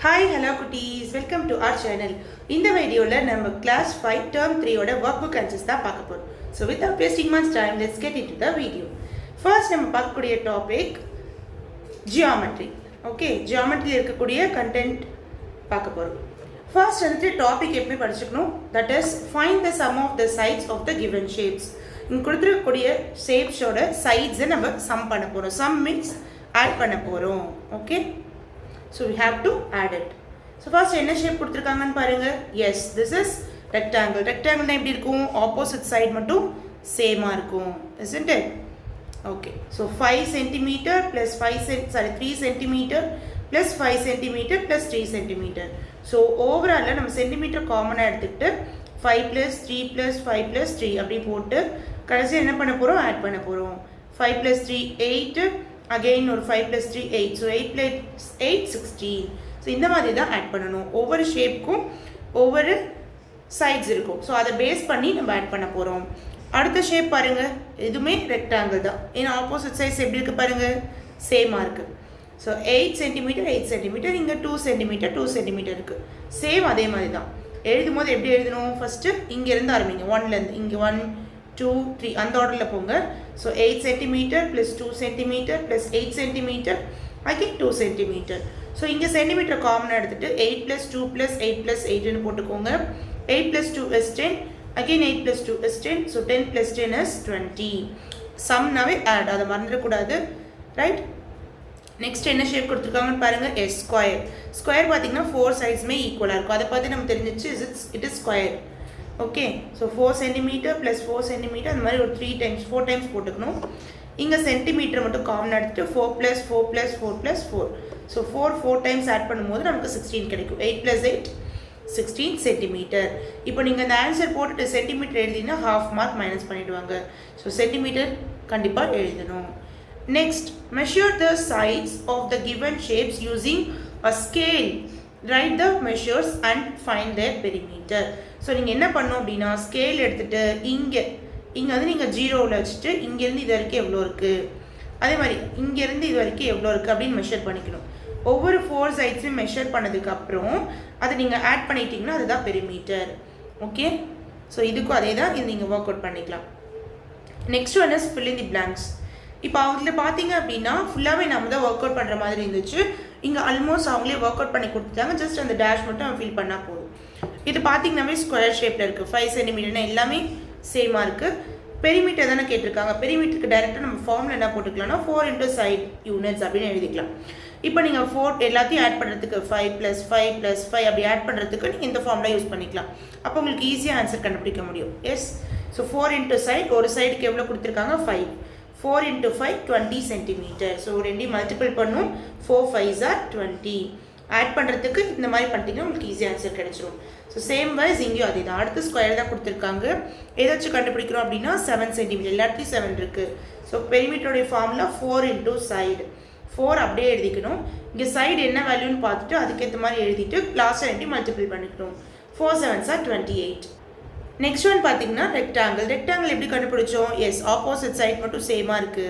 Hi, hello cuties. Welcome to our channel. In the video, நம்ம class 5 term 3 ஓட workbook answers தான் பார்க்க போறோம். So without wasting much time, let's get into the video. First நம்ம பார்க்கக்கூடிய topic geometry. Okay, geometry இருக்கக்கூடிய content பார்க்க போறோம். First வந்துட்டு topic எப்படி படிச்சுக்கணும்? That is find the sum of the sides of the given shapes. இங்க கொடுத்திருக்கக்கூடிய shapes ஓட sides நம்ம sum பண்ண போறோம். Sum means add பண்ண போறோம். Okay? So we have to add it. So first என்ன shape கொடுத்திருக்காங்கன்னு பாருங்க. Yes, this is rectangle. Rectangle எப்படி இருக்கும்? Opposite side மட்டும் same இருக்கும். Isn't it? Okay. So 5 cm plus 3 cm plus 5 cm plus 3 cm. So overall நம்ம centimeter common எடுத்துக்கிட்டு 5 plus 3 plus 5 plus 3 அப்படி போட்டு கடைசி என்ன பண்ண போறோம்? add பண்ண போறோம். 5 plus 3 8 again ஒரு 5 plus 3 8 so 8 plus 8 16 so இந்த மாதிரி தான் ஆட் பண்ணணும் ஒவ்வொரு ஷேப்புக்கும் ஒவ்வொரு சைட்ஸ் இருக்கும் so அதை பேஸ் பண்ணி நம்ம ஆட் பண்ண போறோம் அடுத்த ஷேப் பாருங்க இதுமே ரெக்டாங்கிள் தான் ஏன்னா ஆப்போசிட் சைட்ஸ் எப்படி இருக்கு பாருங்க சேமா இருக்கு so 8 cm 8 cm இங்க 2 cm 2 cm இருக்கு சேம் அதே மாதிரி தான் எழுதும்போது எப்படி எழுதணும் ஃபர்ஸ்ட் இங்க இருந்து ஆரம்பிங்க 1 ல இருந்து இங்க 1 2 3 அந்த ஆர்டர்ல போங்க so 8 cm plus 2 cm plus 8 cm again 2 cm so இங்க சென்டிமீட்டர் காமன் எடுத்துட்டு 8 plus 2 plus 8 plus 8 ன்னு போட்டுக்கோங்க 8 plus 2 is 10 again 8 plus 2 is 10 so 10 plus 10 is 20 sum நாவே add அத மறந்துட கூடாது ரைட் நெக்ஸ்ட் என்ன ஷேப் கொடுத்திருக்காங்கன்னு பாருங்க s ஸ்கொயர் ஸ்கொயர் பாத்தீங்கன்னா 4 சைட்ஸ்மே ஈக்குவலா இருக்கும் அத பத்தி நம்ம தெரிஞ்சிச்சு it is square okay so 4 cm plus 4 cm அந்த மாதிரி ஒரு 3 times 4 times போட்டுக்கணும் இங்க சென்டிமீட்டர் மட்டும் காமன் எடுத்துட்டு 4 plus 4 plus 4 plus 4 so 4 times add பண்ணும்போது நமக்கு 16 கிடைக்கும் 8 plus 8 16 cm இப்போ நீங்க அந்த ஆன்சர் போட்டுட்டு சென்டிமீட்டர் எழுதினா half mark மைனஸ் பண்ணிடுவாங்க so சென்டிமீட்டர் கண்டிப்பா எழுதணும் next measure the sides of the given shapes using a scale write the measures and find their perimeter so நீங்க என்ன பண்ணனும் அப்படினா ஸ்கேல் எடுத்துட்டு இங்க வந்து நீங்க 0 ல வச்சிட்டு இங்க இருந்து இது வரைக்கும் எவ்வளவு இருக்கு அதே மாதிரி இங்க இருந்து இது வரைக்கும் எவ்வளவு இருக்கு அப்படி மெஷர் பண்ணிக்கணும் ஒவ்வொரு 4 சைட்ஸையும் மெஷர் பண்ணதுக்கு அப்புறம் அதை நீங்க ஆட் பண்ணிட்டீங்கன்னா அதுதான் பெரிமீட்டர் ஓகே சோ இதுக்கும் அதே தான் இது நீங்க வொர்க் அவுட் பண்ணிக்கலாம் next one is fill in the blanks இப்போ அவங்கள பாத்தீங்க அப்படினா ஃபுல்லாவே நாம தான் வொர்க் அவுட் பண்ற மாதிரி இருந்துச்சு இங்க ஆல்மோஸ்ட் அவங்களே வொர்க் அவுட் பண்ணி கொடுத்தாங்க ஜஸ்ட் அந்த டேஷ் மட்டும் ஃபில் பண்ணா போதும் இது பாத்தீங்கன்னாவே ஸ்கொயர் ஷேப்ல இருக்கு 5 cm னா எல்லாமே சேமா இருக்கு பெரிமீட்டர் தான கேட்டிருக்காங்க பெரிமீட்டருக்கு டைரக்ட்டா நம்ம ஃபார்முலா என்ன போட்டுக்கலாம்னா 4 into side units அப்படினு எழுதிக்கலாம் இப்போ நீங்க 4 எல்லாத்தையும் ஆட் பண்றதுக்கு 5 + 5 + 5 அப்படி ஆட் பண்றதுக்கு நீங்க இந்த ஃபார்முலா யூஸ் பண்ணிக்கலாம் அப்ப உங்களுக்கு ஈஸியா ஆன்சர் கண்டுபிடிக்க முடியும் எஸ் சோ 4 into side ஒரு சைடுக்கு எவ்வளவு கொடுத்திருக்காங்க 5 4 into 5 20 cm so ரெண்டையும் மல்டிபிள் பண்ணும் 4 5s are 20 ஆட் பண்றதுக்கு இந்த மாதிரி பண்ணிட்டீங்கன்னா உங்களுக்கு ஈஸியா ஆன்சர் கிடைச்சிரும் so same wise இங்கேயும் அதே தான் அடுத்து ஸ்கொயர் தான் கொடுத்திருக்காங்க எதை வச்சு கண்டுபிடிக்கிறோம் அப்படினா 7 cm எல்லாத்தையும் 7 இருக்கு so பெரிமீட்டரோட ஃபார்முலா 4 into side 4 அப்படியே எழுதிக்கணும் இங்க சைடு என்ன வேல்யூன்னு பார்த்துட்டு அதுக்கு ஏத்த மாதிரி எழுதிட்டு லாஸ்ட் ரெண்டையும் மல்டிபிள் பண்ணிக்கணும் 4 7s are 28 நெக்ஸ்ட் ஒன் பாத்தீங்கன்னா ரெக்டாங்கிள் எப்படி கண்டுபிடிச்சோம் எஸ் ஆப்போசிட் சைடு மட்டும் சேமா இருக்கு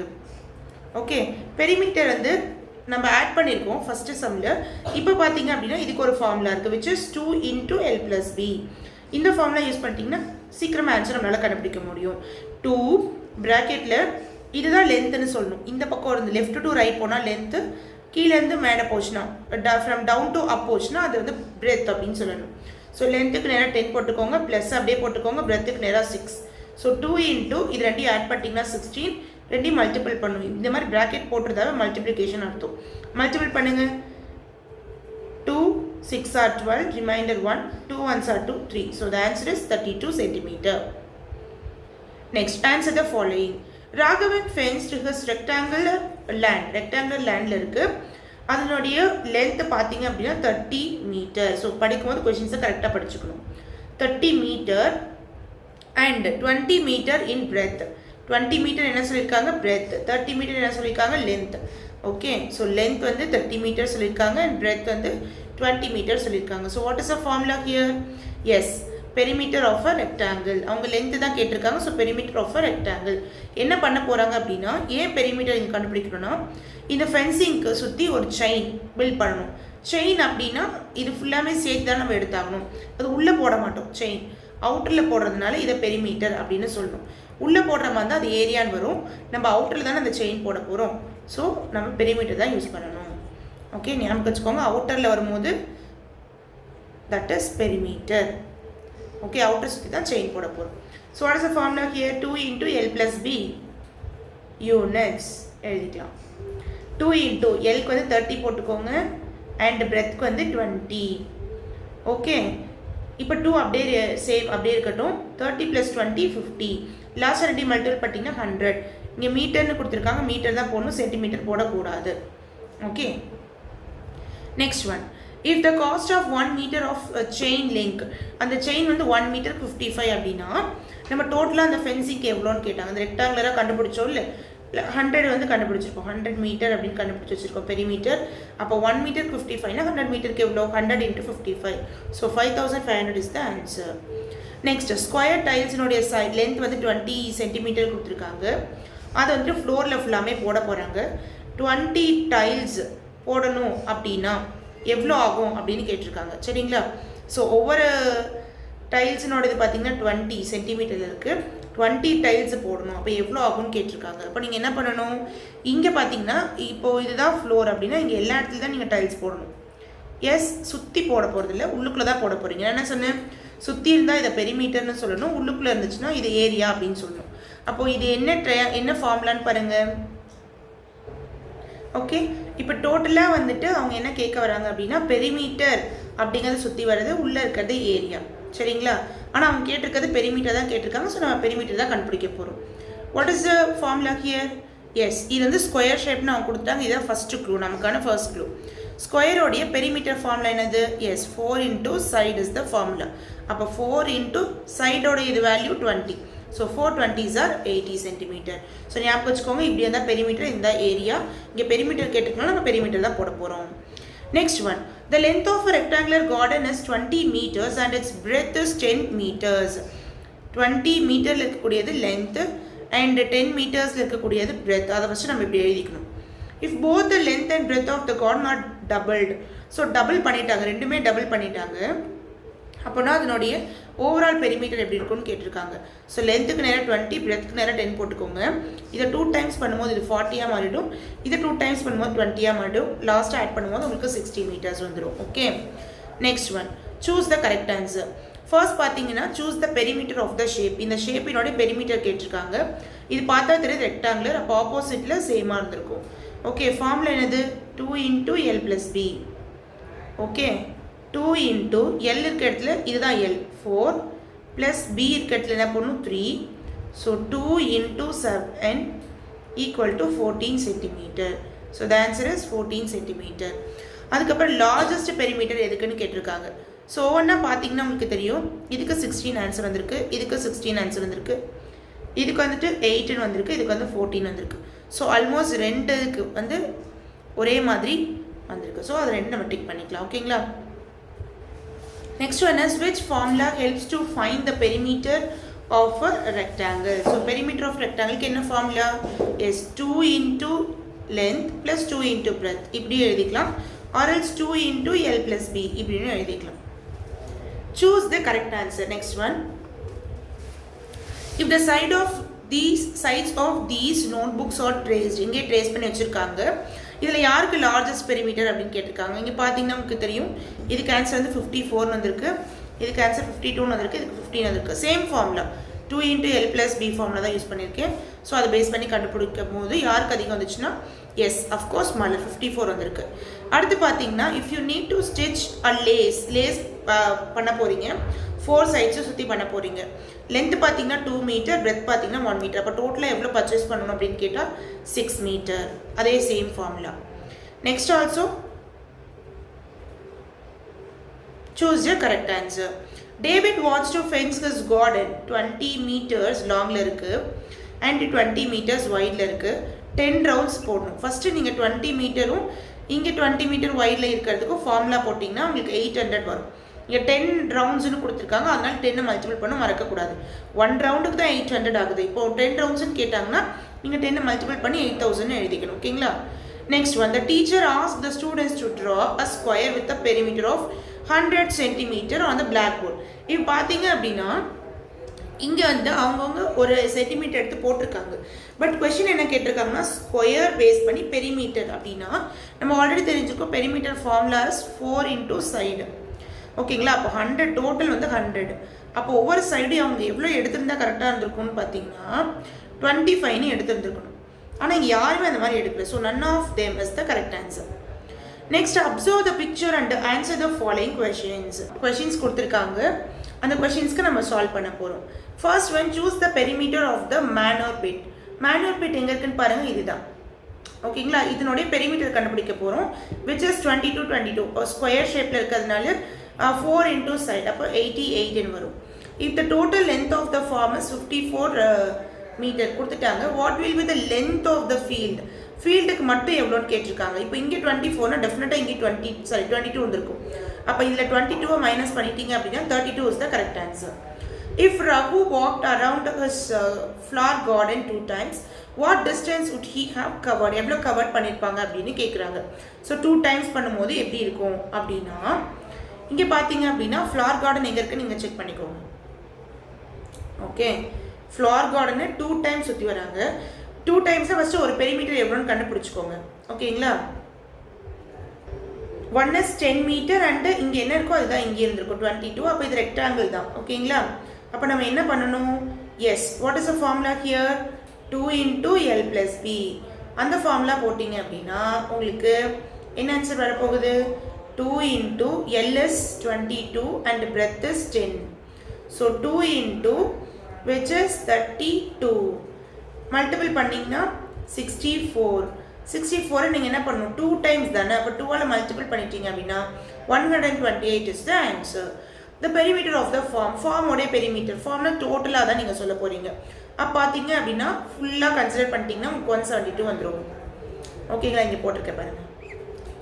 ஓகே பெரிமீட்டர் வந்து நம்ம ஆட் பண்ணிருக்கோம் ஃபர்ஸ்ட் சம்ல இப்போ பாத்தீங்க அப்படினா இதுக்கு ஒரு ஃபார்முலா இருக்கு which is 2 into l plus b இந்த ஃபார்முலா யூஸ் பண்ணிட்டீங்கன்னா சீக்கிரமா ஆன்சர் நம்மளால கண்டுபிடிக்க முடியும் 2 பிராக்கெட்ல இதுதான் லெந்த்னு சொல்லணும் இந்த பக்கம் இருந்து லெஃப்ட் டு ரைட் போனா லெந்த் கீழ இருந்து மேலே போச்சுனா from down to up போச்சுனா அது வந்து breadth அப்படினு சொல்லணும் so லெந்த்க்கு நேரா 10 போட்டுக்கோங்க பிளஸ் அப்படியே போட்டுக்கோங்க breadthக்கு நேரா 6 so 2 into இது ரெண்டையும் ஆட் பண்ணிட்டீங்கன்னா 16 ரெண்டையும் மல்டிபிள் பண்ணுங்க இந்த மாதிரி பிராக்கெட் போட்றதாவே மல்டிப்ளிகேஷன் அர்த்தம் மல்டிபிள் பண்ணுங்க 2 6 are 12 remainder 1 2 1s are 2 3 so the answer is 32 cm next answer the following Raghavan fenced his rectangular landல இருக்கு அதனுடைய length பாத்தீங்க அப்படினா 30 மீட்டர் சோ படிக்கும்போது क्वेश्चंस கரெக்ட்டா படிச்சுக்கணும் 30 metre and 20 metre in breadth 20 metre என்ன சொல்லிருக்காங்க breadth 30 மீட்டர் என்ன சொல்லிருக்காங்க length okay so length வந்து 30 மீட்டர் சொல்லிருக்காங்க and breadth வந்து 20 மீட்டர் சொல்லிருக்காங்க so what is the formula here yes perimeter of a rectangle அவங்க length தான் கேட்டிருக்காங்க so perimeter of a rectangle என்ன பண்ண போறாங்க அப்படினா ஏன் perimeter இங்க கண்டுபிடிக்கணும்னா இந்த ஃபென்சிங்க்கு சுத்தி ஒரு செயின் பில்ட் பண்ணனும் செயின் அப்படின்னா இது ஃபுல்லாமே சேர்த்து தான் நம்ம எடுத்தாகணும். அது உள்ளே போட மாட்டோம். செயின் அவுட்டரில் போடுறதுனால இதை பெரிமீட்டர் அப்படின்னு சொல்லணும். உள்ளே போடுற மாதிரி தான் அது ஏரியான்னு வரும். நம்ம அவுட்டரில் தானே அந்த செயின் போட போகிறோம். ஸோ நம்ம பெரிமீட்டர் தான் யூஸ் பண்ணணும். ஓகே, ஞாபகம் வச்சுக்கோங்க. அவுட்டரில் வரும்போது that is perimeter. Okay, outer சுற்றி தான் செயின் போட போகிறோம். So what is the formula here? 2 × L + B units எழுதிக்கலாம். 2 × Lக்கு வந்து 30 போட்டுக்கோங்க அண்ட் பிரெத்க்கு வந்து 20. ஓகே, இப்போ 2 அப்படியே சேம் அப்படியே இருக்கட்டும். 30 + 20 50. லாஸ்ட் 2 மல்டிபிள் பண்ணிங்கன்னா 100. இங்கே மீட்டர்னு கொடுத்துருக்காங்க, மீட்டர் தான் போடணும், சென்டிமீட்டர் போடக்கூடாது. Okay, next one. If the cost of 1 metre of chain link, அந்த செயின் வந்து 1 மீட்டர் 55 அப்படின்னா நம்ம டோட்டலாக அந்த ஃபென்சிங்க்கு எவ்வளோன்னு கேட்டாங்க. அந்த ரெக்டாங்குலராக கண்டுபிடிச்சோம் இல்லை, 100 வந்து கண்டுபிடிச்சிருக்கோம். 100 மீட்டர் அப்படின்னு கண்டுபிடிச்சி வச்சிருக்கோம் பெரிமீட்டர். அப்போ 1 மீட்டர் 55னா 100 மீட்டருக்கு எவ்வளோ? 100 × 55. So 5500 is the answer. Next, square டைல்ஸினுடைய லென்த் வந்து 20 சென்டிமீட்டர் கொடுத்துருக்காங்க. அதை வந்துட்டு ஃப்ளோரில் ஃபுல்லாமே போட போகிறாங்க. 20 டைல்ஸ் போடணும் அப்படின்னா எவ்வளோ ஆகும் அப்படின்னு கேட்டிருக்காங்க. சரிங்களா? ஸோ ஒவ்வொரு டைல்ஸினோட இது பார்த்தீங்கன்னா 20 சென்டிமீட்டர் இருக்குது. 20 டைல்ஸ் போடணும். அப்போ எவ்வளோ ஆகும்னு கேட்டிருக்காங்க. அப்போ நீங்கள் என்ன பண்ணணும்? இங்கே பார்த்தீங்கன்னா இப்போது இதுதான் ஃப்ளோர் அப்படின்னா இங்கே எல்லா இடத்துல தான் நீங்கள் டைல்ஸ் போடணும். எஸ், சுற்றி போட போகிறதில்ல, உள்ளுக்குள்ளே தான் போட போகிறீங்க. என்ன சொன்னேன்? சுற்றி இருந்தால் இதை பெரிமீட்டர்னு சொல்லணும், உள்ளுக்குள்ளே இருந்துச்சுன்னா இது ஏரியா அப்படின்னு சொல்லணும். அப்போது இது என்ன ஃபார்முலான்னு பாருங்கள். ஓகே, இப்போ டோட்டலாக வந்துட்டு அவங்க என்ன கேட்க வராங்க அப்படின்னா பெரிமீட்டர் அப்படிங்கிறது சுற்றி வர்றது, உள்ளே இருக்கிறது ஏரியா. சரிங்களா? ஆனால் அவங்க கேட்டிருக்கிறது பெரிமீட்டர் தான் கேட்டிருக்காங்க. ஸோ நம்ம பெரிமீட்டர் தான் கண்டுபிடிக்க போகிறோம். What is the formula here? Yes, இது வந்து ஸ்கொயர் ஷேப்னு அவங்க கொடுத்தாங்க. இதுதான் ஃபஸ்ட்டு க்ளூ, நமக்கான ஃபர்ஸ்ட் க்ளூ. ஸ்கொயரோடைய பெரிமீட்டர் ஃபார்முலா என்னது? Yes, 4 × side is the formula. அப்போ 4 × சைடோட இது value 20. So 4 20s are 80 centimetre. So ஞாபகம் வச்சுக்கோங்க, இப்படி இருந்தால் பெரிமீட்டர், இந்த ஏரியா. இங்கே பெரிமீட்டர் கேட்டுக்கணும், நம்ம பெரிமீட்டர் தான் போட போகிறோம். Next one. The length of a rectangular garden is 20 meters and its breadth is 10 meters. 20 meter இருக்கக்கூடியது length and 10 meters இருக்கக்கூடியது breadth. அதை வச்சு நம்ம இப்படி எழுதிக்கணும். If both the length and breadth of the garden are doubled. So double பண்ணிட்டாங்க, ரெண்டுமே double பண்ணிட்டாங்க. அப்போனா அதனுடைய ஓவரால் பெரிமீட்டர் எப்படி இருக்குன்னு கேட்டிருக்காங்க. ஸோ லென்த்துக்கு நேராக 20, பிரெத்துக்கு நேராக 10 போட்டுக்கோங்க. இதை 2 டைம்ஸ் பண்ணும்போது இது 40 மாறிடும், இதை 2 டைம்ஸ் பண்ணும்போது 20 மாறிடும். லாஸ்ட்டாக ஆட் பண்ணும்போது உங்களுக்கு 60 meters வந்துடும். Okay, next one. Choose the correct answer. First பார்த்தீங்கன்னா choose the perimeter of the shape. இந்த ஷேப்பினோட பெரிமீட்டர் கேட்டிருக்காங்க. இது பார்த்தா தெரியுது ரெக்டாங்குலர், அப்போ ஆப்போசிட்டில் சேமாக இருந்திருக்கும். ஓகே, ஃபார்முலா என்னது? 2 × L + B. ஓகே, 2 × L இருக்க இடத்துல இதுதான் L 4 ப்ளஸ் B இருக்க இடத்துல என்ன பண்ணணும்? 3. So 2 × 7 = 14 centimetre. So the answer is 14 centimetre. அதுக்கப்புறம் லார்ஜஸ்ட் பெரிமீட்டர் எதுக்குன்னு கேட்டிருக்காங்க. ஸோ ஒவ்வொன்றா பார்த்தீங்கன்னா உங்களுக்கு தெரியும். இதுக்கு 16 ஆன்சர் வந்திருக்கு, இதுக்கு 16 ஆன்சர் வந்திருக்கு, இதுக்கு வந்துட்டு 8 வந்திருக்கு, இதுக்கு வந்து 14 வந்திருக்கு. ஸோ ஆல்மோஸ்ட் ரெண்டுக்கு வந்து ஒரே மாதிரி வந்திருக்கு. ஸோ அது ரெண்டு நம்ம டிக் பண்ணிக்கலாம். ஓகேங்களா? Next one is which formula helps to find the perimeter of a rectangle. So perimeter of rectangle என்ன formula? Is 2 × length plus 2 × breadth. இப்படி எழுதிக்கலாம். Or else 2 × L + B இப்படின்னு எழுதிக்கலாம். Choose the correct answer. Next one. If the sides of these notebooks are traced. இங்கே trace பண்ணி வச்சுருக்காங்க. இதில் யாருக்கு லார்ஜஸ்ட் பெரிமீட்டர் அப்படின்னு கேட்டிருக்காங்க. இங்கே பார்த்தீங்கன்னா உங்களுக்கு தெரியும், இதுக்கு ஆன்சர் வந்து 54 வந்திருக்கு, இதுக்கு ஆன்சர் 52 வந்திருக்கு, இதுக்கு 15 வந்திருக்கு. Same formula 2 × L + B formula தான் யூஸ் பண்ணியிருக்கேன். ஸோ அதை பேஸ் பண்ணி கண்டுபிடிக்கும் போது யாருக்கு அதிகம் வந்துச்சுன்னா எஸ் அஃப்கோர்ஸ் மலை 54 வந்திருக்கு. அடுத்து பார்த்தீங்கன்னா if you need to stitch a lace பண்ண போகிறீங்க, 4 சைட்ஸும் சுற்றி பண்ண போகிறீங்க. லென்த் பார்த்தீங்கன்னா 2 மீட்டர், பிரெத் பார்த்தீங்கன்னா 1 மீட்டர். அப்போ டோட்டலாக எவ்வளோ பர்ச்சேஸ் பண்ணணும் அப்படின்னு கேட்டால் 6 மீட்டர். அதே same formula. Next also choose the correct answer. David wants to fence his garden 20 meters longல இருக்கு and 20 meters wideல இருக்கு. 10 rounds போடணும். ஃபஸ்ட்டு நீங்கள் 20 மீட்டரும் இங்கே 20 மீட்டர் வைடில் இருக்கிறதுக்கும் ஃபார்முலா போட்டிங்கன்னா உங்களுக்கு 800 வரும். இங்கே 10 ரவுண்ட்ஸ்னு கொடுத்துருக்காங்க, அதனால 10 மல்டிபிள் பண்ண மறக்கக்கூடாது. 1 ரவுண்டுக்கு தான் 800 ஆகுது. இப்போது 10 ரவுண்ட்ஸ்னு கேட்டாங்கன்னா நீங்கள் 10 மல்டிபிள் பண்ணி 8000 எழுதிக்கணும். ஓகேங்களா? Next one, the teacher asked the students to draw a square with a perimeter of 100 centimeter on the blackboard. இப்போ பார்த்தீங்க அப்படின்னா இங்கே வந்து அவங்கவுங்க ஒரு சென்டிமீட்டர் எடுத்து போட்டிருக்காங்க. பட் கொஷின் என்ன கேட்டிருக்காங்கன்னா ஸ்கொயர் பேஸ் பண்ணி பெரிமீட்டர் அப்படின்னா நம்ம ஆல்ரெடி தெரிஞ்சுக்கோ பெரிமீட்டர் ஃபார்முலாஸ் 4 into சைடு. ஓகேங்களா? அப்போ 100 டோட்டல் வந்து 100. அப்போ ஒவ்வொரு சைடும் அவங்க எவ்வளோ எடுத்திருந்தா கரெக்டாக இருந்திருக்கும்னு பார்த்தீங்கன்னா 25ன்னு எடுத்துருந்துருக்கணும். ஆனால் இங்கே யாருமே அந்த மாதிரி எடுக்கல. So none of them is the correct answer. Next observe the picture and answer the following questions. Questions கொடுத்துருக்காங்க, அந்த கொஷின்ஸ்க்கு நம்ம சால்வ் பண்ண போகிறோம். First one, choose the perimeter of the manor pit. Manor pit எங்கே இருக்குன்னு பாருங்கள், இதுதான். ஓகேங்களா? இதனுடைய பெரிமீட்டர் கண்டுபிடிக்க போகிறோம். விச் இஸ் 22 ஸ்கொயர் ஷேப்பில் இருக்கிறதுனால 4 into side, அப்போ 88 வரும். If the total length of the farm is 54 metre கொடுத்துட்டாங்க, what will be the length of the field? ஃபீல்டுக்கு மட்டும் எவ்வளோன்னு கேட்டிருக்காங்க. இப்போ இங்கே 24னா டெஃபினட்டாக இங்கே 22 வந்திருக்கும். அப்போ இதில் 22 மைனஸ் பண்ணிட்டீங்க அப்படின்னா 32 is the correct answer. If Raghu walked around his flower garden 2 times, what distance would he have covered? எவ்வளோ கவர் பண்ணியிருப்பாங்க அப்படின்னு கேட்குறாங்க. ஸோ 2 times பண்ணும்போது எப்படி இருக்கும் அப்படின்னா இங்கே பார்த்தீங்க அப்படின்னா ஃப்ளவர் கார்டன் எங்கே இருக்குன்னு நீங்கள் செக் பண்ணிக்கோங்க. ஓகே, ஃப்ளவர் கார்டனை 2 times சுற்றி வராங்க. 2 times ஃபஸ்ட்டு ஒரு பெரிமீட்டர் எவ்வளோன்னு கண்டுபிடிச்சிக்கோங்க. ஓகேங்களா? 1 is 10 மீட்டர் அண்டு இங்கே என்ன இருக்கோ அதுதான் இங்கே இருந்திருக்கும் 22. அப்போ இது ரெக்டாங்கிள் தான். ஓகேங்களா? அப்போ நம்ம என்ன பண்ணணும்? Yes, what is the formula here? 2 into L plus B. அந்த ஃபார்முலா போட்டிங்க அப்படின்னா உங்களுக்கு என்ன ஆன்சர் வரப்போகுது? 2 into L is 22 and breadth is 10. So 2 into which is 32. Multiple பண்ணிங்கன்னா 64. 64 நீங்கள் என்ன பண்ணணும்? 2 times தானே. அப்போ 2ஆல் மல்டிபிள் பண்ணிட்டீங்க அப்படின்னா 128 is the answer. The perimeter of the form. ஃபார்மோடைய பெரிமீட்டர். ஃபார்ம்னா டோட்டலாக தான் நீங்கள் சொல்ல போகிறீங்க. அப்போ பார்த்தீங்க அப்படின்னா ஃபுல்லாக கன்சிடர் பண்ணிட்டீங்கன்னா 172 வந்துடும். ஓகேங்களா? இங்கே போட்டிருக்க பாருங்கள்,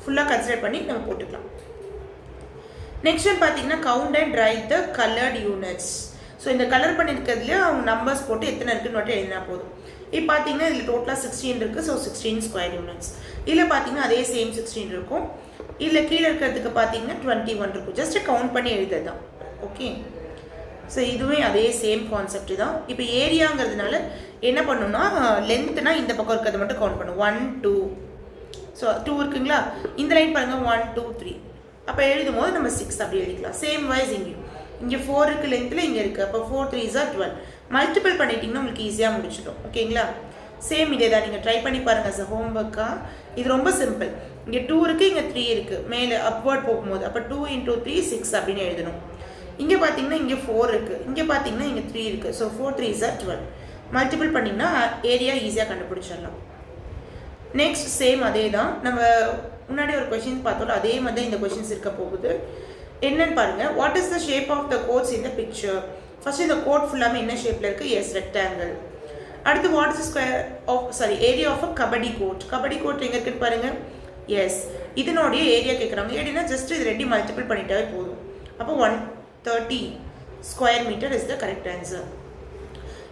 ஃபுல்லாக கன்சிடர் பண்ணி நம்ம போட்டுக்கலாம். நெக்ஸ்ட் ஒன் பார்த்தீங்கன்னா count and right the coloured units. So இந்த கலர் பண்ணியிருக்கிறதுல அவங்க நம்பர்ஸ் போட்டு எத்தனை இருக்குன்னு மட்டும் எழுதினா போதும். இப்போ பார்த்தீங்கன்னா இதில் டோட்டலாக 16 இருக்குது. So 16 square units. இதில் பார்த்தீங்கன்னா அதே சேம் 16 இருக்கும். இதில் கீழே இருக்கிறதுக்கு பார்த்தீங்கன்னா 21 இருக்கும். ஜஸ்ட் கவுண்ட் பண்ணி எழுதுறது தான். ஓகே, ஸோ இதுவே அதே சேம் கான்செப்ட் தான். இப்போ ஏரியாங்கிறதுனால என்ன பண்ணணும்னா லென்த்னா இந்த பக்கம் இருக்கிறத மட்டும் கவுண்ட் பண்ணும். 1 2. ஸோ 2 இருக்குங்களா? இந்த லைன் பாருங்கள் 1 2 3. அப்போ எழுதும் போது நம்ம 6 அப்படி எழுதிக்கலாம். சேம் வைஸ் இங்கே 4 இருக்குது லென்த்தில், இங்கே இருக்குது. அப்போ 4 3s are 12. மல்டிபிள் பண்ணிட்டீங்கன்னா உங்களுக்கு ஈஸியாக முடிச்சிடும். ஓகேங்களா? சேம் இதே தான், நீங்கள் ட்ரை பண்ணி பாருங்கள் as a homework-ஆ. இது ரொம்ப சிம்பிள். இங்கே 2 இருக்குது, இங்கே 3 இருக்குது. மேலே அப்வர்ட் போகும்போது அப்போ 2 into 3 6 அப்படின்னு எழுதணும். இங்கே பார்த்தீங்கன்னா இங்கே 4 இருக்குது, இங்கே பார்த்தீங்கன்னா இங்கே 3 இருக்குது. So 4 3s are 12. மல்டிபிள் பண்ணிங்கன்னா ஏரியா ஈஸியாக கண்டுபிடிச்சிடலாம். நெக்ஸ்ட் சேம் அதே தான். நம்ம முன்னாடி ஒரு கொஷின்ஸ் பார்த்தோம், அதே மாதிரி இந்த கொஷின்ஸ் இருக்க போகுது. என்னன்னு பாருங்கள். What is the shape of the courts in the picture? First இந்த கோட் ஃபுல்லாமே என்ன ஷேப்பில் இருக்குது? Yes, rectangle. அடுத்து what is square of area of a kabaddi court. Kabaddi court எங்கே இருக்குன்னு பாருங்கள். எஸ், இதனுடைய ஏரியா கேட்குறாங்க. ஏரியா ஜஸ்ட் இது ரெண்டு மல்டிபிள் பண்ணிட்டாவே போதும். அப்போ 130 square metre is the correct answer.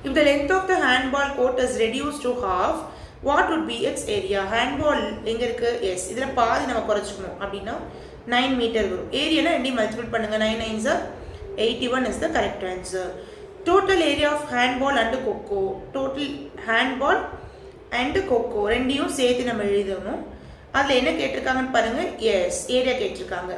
If the length of the handball court is reduce to half, what would be its area? Handball எங்கே இருக்குது? எஸ், இதில் பாதி நம்ம குறைச்சிக்கணும் அப்படின்னா 9 மீட்டர் வரும். ஏரியானா ரெண்டையும் மல்டிபிள் பண்ணுங்கள். 9 9s are 81 is the correct answer. Total area of handball and coco. Total handball and coco ரெண்டையும் சேர்த்து நம்ம எழுதணும். அதில் என்ன கேட்டிருக்காங்கன்னு பாருங்கள். எஸ், ஏரியா கேட்டிருக்காங்க.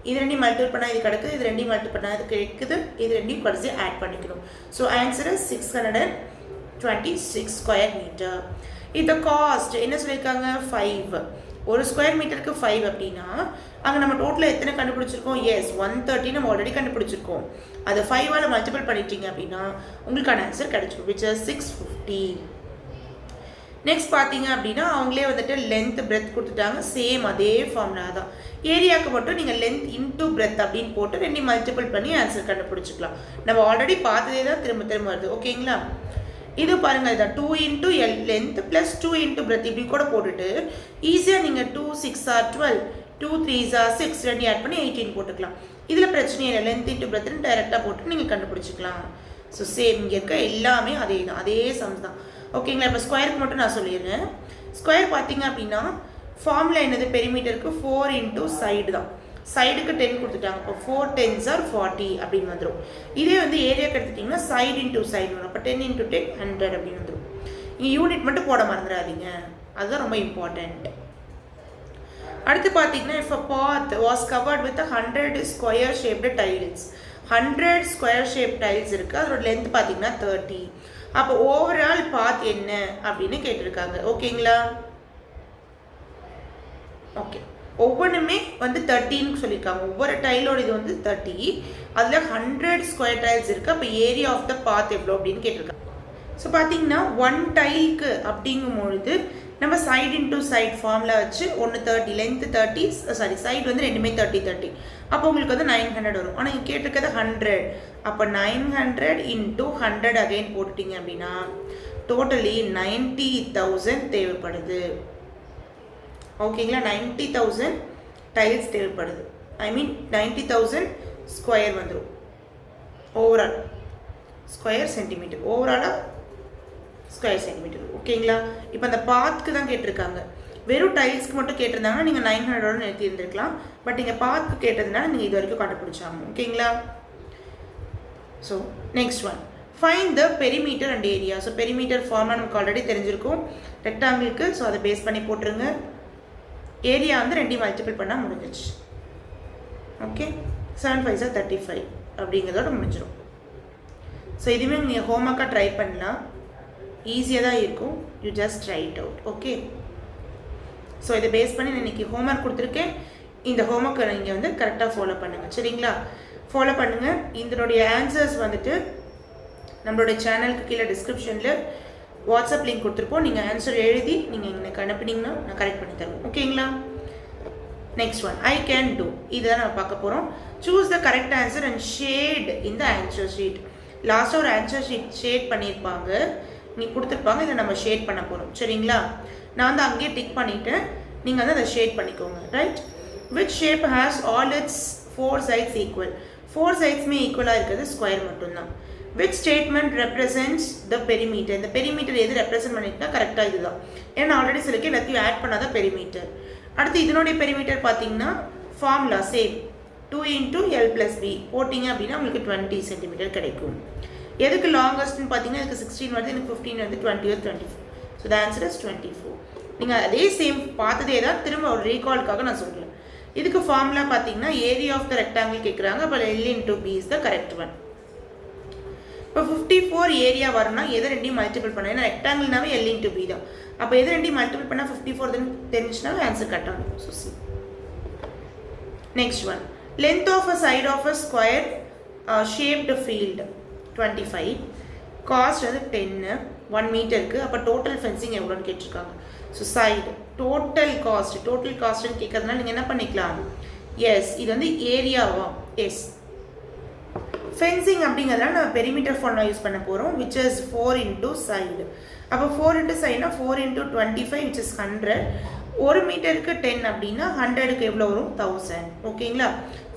இது ரெண்டையும் மல்டிபிள் பண்ணால் இது கிடைக்குது, இது ரெண்டையும் மல்டிபிள் பண்ணால் இது கிடைக்குது, இது ரெண்டையும் கடைசி ஆட் பண்ணிக்கணும். So answer is 626 square metre. இந்த காஸ்ட் என்ன சொல்லியிருக்காங்க? 5. ஒரு ஸ்கொயர் மீட்டருக்கு 5 அப்படின்னா அங்கே நம்ம டோட்டலாக எத்தனை கண்டுபிடிச்சிருக்கோம்? எஸ், 130 நம்ம ஆல்ரெடி கண்டுபிடிச்சிருக்கோம். அதை 5ஆல் மல்டிபிள் பண்ணிட்டீங்க அப்படின்னா உங்களுக்கான ஆன்சர் கிடைச்சிடும், விச் இஸ் 650. நெக்ஸ்ட் பார்த்தீங்க அப்படின்னா அவங்களே வந்துட்டு லென்த் பிரெத் கொடுத்துட்டாங்க. சேம் அதே ஃபார்முலா தான். ஏரியாவுக்கு மட்டும் நீங்கள் லென்த் இன்டூ பிரெத் அப்படின்னு போட்டு ரெண்டையும் மல்டிபிள் பண்ணி ஆன்சர் கண்டுபிடிச்சிக்கலாம். நம்ம ஆல்ரெடி பார்த்ததே தான் திரும்ப திரும்ப வருது. ஓகேங்களா? இது பாருங்கள், இதான் 2 into L length plus 2 into breadth இப்படி கூட போட்டுட்டு ஈஸியாக நீங்கள் 2 6 are 12, 2 3s are 6 ரெண்டு ஆட் பண்ணி 18 போட்டுக்கலாம். இதில் பிரச்சனையே இல்லை. லென்த் இன்ட்டு பிரெத்னு டைரெக்டாக போட்டு நீங்கள் கண்டுபிடிச்சிக்கலாம். ஸோ சேம் இங்கே இருக்க எல்லாமே அதே தான், அதே சம்ஸ் தான். ஓகேங்களா? இப்போ ஸ்கொயருக்கு மட்டும் நான் சொல்லிடுறேன். ஸ்கொயர் பார்த்தீங்க அப்படின்னா ஃபார்முலா என்னது பெரிமீட்டருக்கு 4 இன்ட்டு சைடு தான். சைடுக்கு 10 கொடுத்துட்டாங்க. இப்போ 4 10s are 40 அப்படின்னு வந்துடும். இதே வந்து ஏரியாவுக்கு எடுத்துட்டிங்கன்னா சைடு இன்ட்டு சைடு வரும். அப்போ 10 இன்ட்டு 10 100 அப்படின்னு வந்துடும். இங்கே யூனிட் மட்டும் போட மறந்துடாதீங்க, அதுதான் ரொம்ப இம்பார்ட்டண்ட். அடுத்து பார்த்தீங்கன்னா if a path was covered with 100 square shaped tiles, 100 square shaped tiles இருக்குது, அதோட லென்த் பார்த்தீங்கன்னா 30. அப்போ ஓவரால் பாத் என்ன அப்படின்னு கேட்டிருக்காங்க. ஓகேங்களா? ஓகே, ஒவ்வொன்றுமே வந்து 30ன்னு சொல்லியிருக்காங்க. ஒவ்வொரு டைலோட இது வந்து 30, அதில் 100 ஸ்கொயர் டைல்ஸ் இருக்குது. அப்போ ஏரியா ஆஃப் த பாத் எவ்வளோ அப்படின்னு கேட்டிருக்காங்க. ஸோ பார்த்தீங்கன்னா 1 டைலுக்கு அப்படிங்கும்பொழுது நம்ம சைடு இன்டூ சைடு ஃபார்முலா வச்சு ஒன்று 30, லென்த்து 30, சாரி சைடு வந்து ரெண்டுமே 30 30. அப்போ உங்களுக்கு வந்து 900 வரும். ஆனால் இங்கே கேட்டிருக்கிறது 100. அப்போ 900 இன்டூ 100 அகைன் போட்டுட்டிங்க அப்படின்னா டோட்டலி 90,000 தேவைப்படுது. ஓகேங்களா? 90,000 டைல்ஸ் தேவைப்படுது. ஐ மீன் 90,000 ஸ்கொயர் வந்துடும். ஓவரால் ஸ்கொயர் சென்டிமீட்டர், ஓவராலாக ஸ்கொயர் சென்டிமீட்டர். ஓகேங்களா? இப்போ அந்த பாத்துக்கு தான் கேட்டிருக்காங்க. வெறும் டைல்ஸ்க்கு மட்டும் கேட்டிருந்தாங்கன்னா நீங்கள் 900 நிறுத்தி இருந்திருக்கலாம். பட் நீங்கள் பாத்துக்கு கேட்டதுனால நீங்கள் இது வரைக்கும் கண்டுபிடிச்சாங்க. ஓகேங்களா? So next one, find the perimeter and area. So perimeter formula நமக்கு ஆல்ரெடி தெரிஞ்சிருக்கும் ரெக்டாங்கிளுக்கு. ஸோ அதை பேஸ் பண்ணி போட்டுருங்க. ஏரியா வந்து 2 மல்டிபிள் பண்ணால் முடிஞ்சிச்சு. ஓகே, 7 5 35 அப்படிங்கிறதோட முடிஞ்சிடும். ஸோ இதுவுமே நீங்கள் ஹோம்ஒர்க்காக ட்ரை பண்ணலாம், ஈஸியாக தான் இருக்கும். You just try it out. Okay, so இதை பேஸ் பண்ணி நான் இன்றைக்கி ஹோம்ஒர்க் கொடுத்துருக்கேன். இந்த ஹோம்ஒர்க்கை நீங்கள் வந்து கரெக்டாக ஃபாலோ பண்ணுங்கள். சரிங்களா? ஃபாலோ பண்ணுங்கள். இதனுடைய ஆன்சர்ஸ் வந்துட்டு நம்மளுடைய சேனலுக்கு கீழே டிஸ்கிரிப்ஷனில் வாட்ஸ்அப் லிங்க் கொடுத்துருப்போம். நீங்கள் ஆன்சர் எழுதி நீங்கள் எனக்கு அனுப்பினீங்கன்னா நான் கரெக்ட் பண்ணி தருவேன். ஓகேங்களா? Next one, I can do. இதுதான் நம்ம பார்க்க போகிறோம். Choose the correct answer and shade இந்த ஆன்சர் ஷீட். லாஸ்ட்டாக ஒரு ஆன்சர் ஷீட் ஷேட் பண்ணியிருப்பாங்க, நீ கொடுத்துருப்பாங்க. இதை நம்ம ஷேட் பண்ண போகிறோம். சரிங்களா? நான் வந்து அங்கேயே டிக் பண்ணிவிட்டேன், நீங்கள் வந்து அதை ஷேட் பண்ணிக்கோங்க. Right? Which shape has all it's 4 sides equal. 4 sidesமே ஈக்குவலாக இருக்கிறது ஸ்கொயர் மட்டும்தான். Which statement represents the perimeter. இந்த பெரிமீட்டர் எது ரெப்ரசென்ட் பண்ணிட்டுனா கரெக்டாக இதுதான். ஏன்னா ஆல்ரெடி சொல்லிக்க எல்லாத்தையும் ஆட் பண்ணாதான் பெரிமீட்டர். அடுத்து இதனுடைய பெரிமீட்டர் பார்த்தீங்கன்னா formula same 2 into L plus B போட்டிங்க அப்படின்னா உங்களுக்கு 20 சென்டிமீட்டர் கிடைக்கும். எதுக்கு லாங்கஸ்ட்னு பார்த்தீங்கன்னா இதுக்கு 16 வருது, எனக்கு 15 வந்து 20 வருது, 24. So the answer is 24. நீங்கள் அதே சேம் பார்த்ததே தான் திரும்ப ஒரு ரீகால்க்காக நான் சொல்கிறேன். இதுக்கு ஃபார்முலா பார்த்தீங்கன்னா ஏரியா ஆஃப் த ரெக்டாங்கிள் கேட்குறாங்க. அப்போ L into B is the correct one. இப்போ 54 ஏரியா வரும்னா எதை 2 மல்டிபிள் பண்ண, ஏன்னா ரெக்டாங்கிள்னாவே எல் இன்டூ பி தான். அப்போ எது 2 மல்டிபிள் பண்ணால் 54 தெரிஞ்சுன்னா ஆன்சர் கரெக்ட் ஆகும். So C. Next one, length of a side of a square shaped field 25, cost வந்து 10 1 மீட்டருக்கு. அப்போ டோட்டல் ஃபென்சிங் எவ்வளோன்னு கேட்டிருக்காங்க. ஸோ சைடு டோட்டல் காஸ்ட்னு கேட்கறதுனால நீங்கள் என்ன பண்ணிக்கலாம், எஸ் இது வந்து ஏரியாவா, எஸ் ஃபென்சிங் அப்படிங்கிறதுனால நம்ம பெரிமீட்டர் ஃபார்முலா யூஸ் பண்ண போகிறோம், விச் இஸ் 4 இன்டூ சைடு. அப்போ 4 இன்டூ சைடுனா 4 இன்டூ 25 விச் இஸ் 100. 1 மீட்டருக்கு 10 அப்படின்னா 100க்கு எவ்வளோ வரும், 1000. ஓகேங்களா?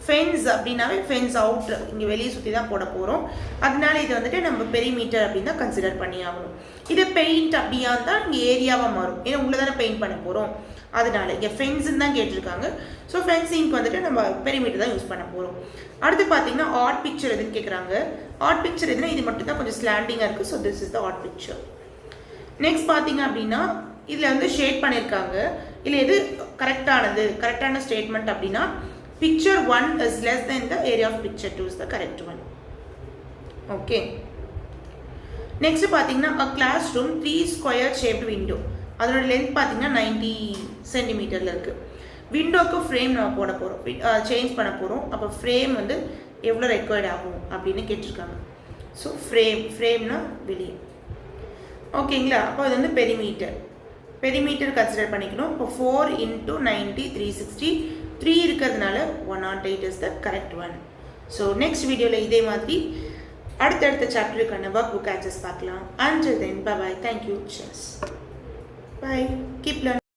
ஃபென்ஸ் அப்படின்னாவே ஃபென்ஸ் அவுட், இங்கே வெளியே சுற்றி தான் போட போகிறோம். அதனால இதை வந்துட்டு நம்ம பெரிமீட்டர் அப்படின்னு தான் கன்சிடர் பண்ணி ஆகணும். இதை பெயிண்ட் அப்படியா தான் இங்கே ஏரியாவாக மாறும், ஏன்னா உங்களை தானே பெயிண்ட் பண்ண போகிறோம். அதனால இங்கே ஃபென்ஸுன்னு தான் கேட்டிருக்காங்க. ஸோ ஃபென்சிங்க்கு வந்துட்டு நம்ம பெரிமீட்டர் தான் யூஸ் பண்ண போகிறோம். அடுத்து பார்த்தீங்கன்னா ஆட் பிக்சர் எதுன்னு கேட்குறாங்க. ஆட் பிக்சர் எதுனா இது மட்டும் தான் கொஞ்சம் ஸ்லாண்டிங்காக இருக்குது. So this is the odd picture. Next பார்த்தீங்க அப்படின்னா இதில் வந்து ஷேட் பண்ணியிருக்காங்க. இல்லை எது கரெக்டான ஸ்டேட்மெண்ட் அப்படின்னா picture 1 is less than the area of picture 2 is the correct one. Okay. Next பார்த்தீங்கன்னா a classroom 3 square shaped window. அதோட லென்த் பார்த்தீங்கன்னா 90 சென்டிமீட்டரில் இருக்குது. விண்டோக்கு ஃப்ரேம் நம்ம போட போகிறோம், சேஞ்ச் பண்ண போகிறோம். அப்போ ஃப்ரேம் வந்து எவ்வளோ ரெக்வயர்ட் ஆகும் அப்படின்னு கேட்டிருக்காங்க. ஸோ ஃப்ரேம்னா வெளியே. ஓகேங்களா? அப்போ அது வந்து பெரிமீட்டர் கன்சிடர் பண்ணிக்கணும். இப்போ 4 இன்டூ 90 360, 3 இருக்கிறதுனால 108 is the correct one. So next வீடியோவில் இதே மாதிரி அடுத்தடுத்த சாப்டருக்கான ஒர்க் புக் ஆன்சர்ஸ் பார்க்கலாம். Until then, bye bye. Thank you. Cheers. Bye. Keep learning.